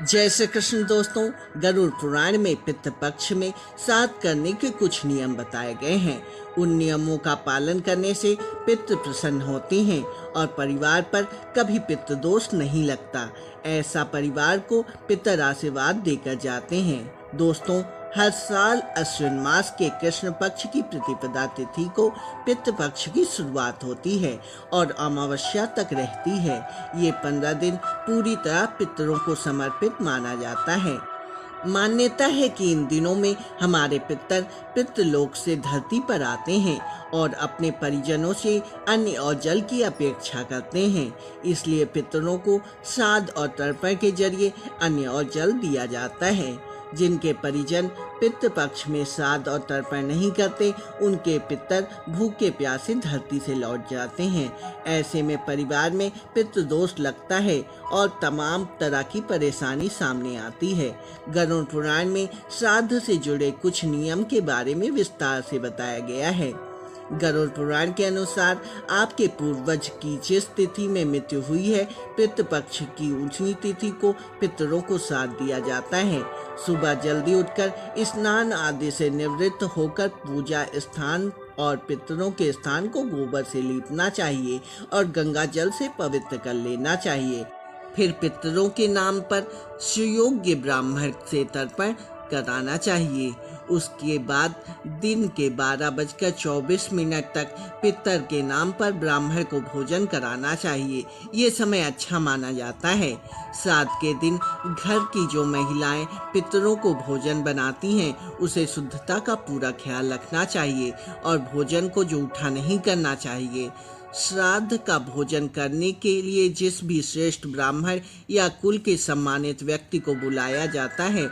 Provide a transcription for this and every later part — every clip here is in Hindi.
जय श्री कृष्ण दोस्तों। गरुड़ पुराण में पितृपक्ष में श्राद्ध करने के कुछ नियम बताए गए हैं। उन नियमों का पालन करने से पितृ प्रसन्न होते हैं और परिवार पर कभी पितृ दोष नहीं लगता। ऐसा परिवार को पितर आशीर्वाद देकर जाते हैं। दोस्तों, हर साल अश्विन मास के कृष्ण पक्ष की प्रतिपदा तिथि को पितृपक्ष की शुरुआत होती है और अमावस्या तक रहती है। ये 15 दिन पूरी तरह पितरों को समर्पित माना जाता है। मान्यता है कि इन दिनों में हमारे पितर पितृलोक से धरती पर आते हैं और अपने परिजनों से अन्न और जल की अपेक्षा करते हैं। इसलिए पितरों को श्राद्ध और तर्पण के जरिए अन्न और जल दिया जाता है। जिनके परिजन पितृपक्ष में श्राद्ध और तर्पण नहीं करते, उनके पितर भूखे प्यासे धरती से लौट जाते हैं। ऐसे में परिवार में पितृदोष लगता है और तमाम तरह की परेशानी सामने आती है। गरुड़ पुराण में श्राद्ध से जुड़े कुछ नियम के बारे में विस्तार से बताया गया है। गरुड़ पुराण के अनुसार आपके पूर्वज की जिस तिथि में मृत्यु हुई है, पितृपक्ष की उसी तिथि को पितरों को श्राद्ध दिया जाता है। सुबह जल्दी उठकर स्नान आदि से निवृत्त होकर पूजा स्थान और पितरों के स्थान को गोबर से लीपना चाहिए और गंगा जल से पवित्र कर लेना चाहिए। फिर पितरों के नाम पर सुयोग्य ब्राह्मण से तर्पण कराना चाहिए। उसके बाद दिन के 12:24 तक पितर के नाम पर ब्राह्मण को भोजन कराना चाहिए। ये समय अच्छा माना जाता है। श्राद्ध के दिन घर की जो महिलाएं पितरों को भोजन बनाती हैं, उसे शुद्धता का पूरा ख्याल रखना चाहिए और भोजन को जूठा नहीं करना चाहिए। श्राद्ध का भोजन करने के लिए जिस भी श्रेष्ठ ब्राह्मण या कुल के सम्मानित व्यक्ति को बुलाया जाता है,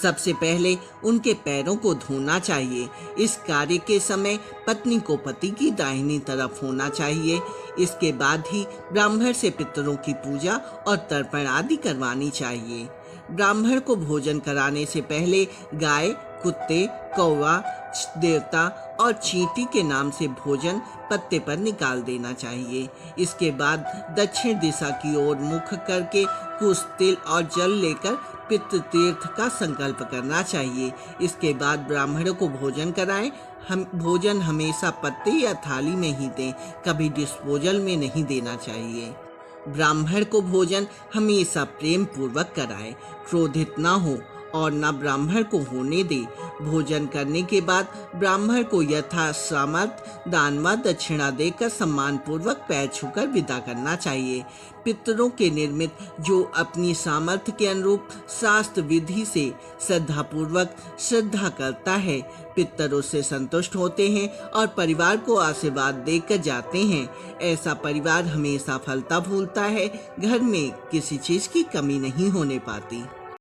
सबसे पहले उनके पैरों को धोना चाहिए। इस कार्य के समय पत्नी को पति की दाहिनी तरफ होना चाहिए। इसके बाद ही ब्राह्मण से पितरों की पूजा और तर्पण आदि करवानी चाहिए। ब्राह्मण को भोजन कराने से पहले गाय, कुत्ते, कौवा, देवता और चींटी के नाम से भोजन पत्ते पर निकाल देना चाहिए। इसके बाद दक्षिण दिशा की ओर मुख करके कुछ तिल और जल लेकर पितृ तीर्थ का संकल्प करना चाहिए। इसके बाद ब्राह्मणों को भोजन कराएं। भोजन हमेशा पत्ते या थाली में ही दें, कभी डिस्पोजल में नहीं देना चाहिए। ब्राह्मण को भोजन हमेशा प्रेम पूर्वक कराएं, क्रोधित ना हो और न ब्राह्मण को होने दे। भोजन करने के बाद ब्राह्मण को यथा सामर्थ्य दान व दक्षिणा देकर सम्मान पूर्वक पैर छूकर विदा करना चाहिए। पितरों के निर्मित जो अपनी सामर्थ्य के अनुरूप शास्त्र विधि से श्रद्धा पूर्वक श्रद्धा करता है, पितर उससे संतुष्ट होते हैं और परिवार को आशीर्वाद देकर जाते हैं। ऐसा परिवार हमेशा फलता फूलता है। घर में किसी चीज की कमी नहीं होने पाती।